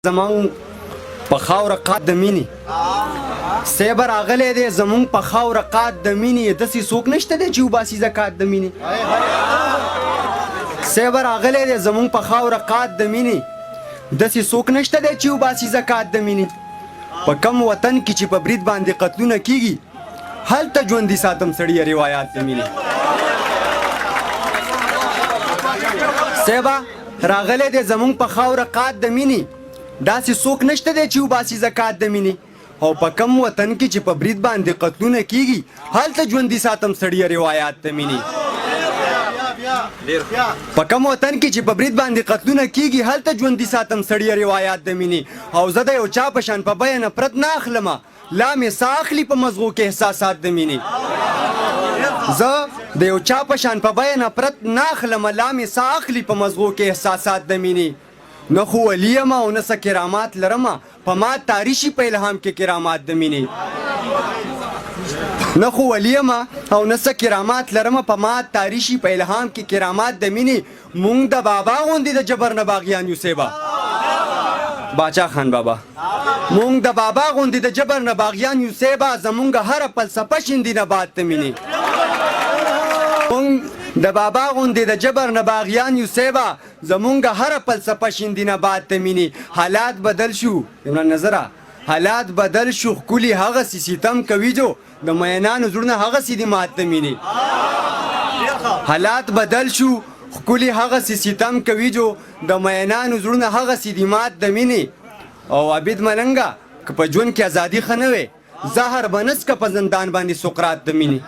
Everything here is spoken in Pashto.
زمون په خاوره قات د مینې سیبر راغلی دی زمونږ په خاوره قات د مینې داسې څوک نشته دی چې وباسي زکات د مینې سیبر راغلی دی زمونږ په خاوره قات د مینې داسې څوک نشته دی چې وباسي زکات د مینې په کم وطن کې چې په برید باندې قتلونه کیږي هلته ژوندي ساتم سړیه روایات د مینې سیبا راغلی دی زمونږ په خاوره قات د مینې داسې څوک نشته دی چې وباسي زکات د مینې او په کم وطن کې چې په برید باندې قتلونه کیږي هلته ژوندي ساتم سړیه روایات د مینې په کم وطن کې چې په برید باندې قتلونه کیږي هلته ژوندي ساتم سړیه روایات د مینې او زه د یو چا په شان په بیه نفرت نه اخلمه لا مې ساه اخلي په مزغو کې احساسات د مینې زه د یو چا په شان په بیه نفرت نه اخلمه لا مې ساه اخلي په مزغو کې احساسات د مینې نه خو ولی یم او نه څه کرامات لرمه په ما تاری شي په الهام کې کرامات د مینې نه خو ولی یم او نه څه کرامات لرمه په ما تاری شي په الهام کې کرامات د مینې مونږ د بابا غوندې د جبر نه باغیان یو سیبا باچا خان بابا مونږ د بابا غوندې د جبر نه باغیان یو سیبا زمونږ هره فلسفه شیندي نبات د مینې مونږ د بابا غوندې د جبر نه باغیان یو سیبا زمونږ هره فلسفه شیندي نبات د مینې حالات بدل شو عمران نظره حالات بدل شو ښکلي هغسې ستم کوي جو د مینانو زړونه هغسې دي مات د مینې حالات بدل شو ښکلي هغسې ستم کوي جو د مینانو زړونه هغسې دي مات د مینې او عبید ملنګه که په ژوند کې ازادي ښه نه وې زهر به نڅکه په زندان باندې سقراط د مینې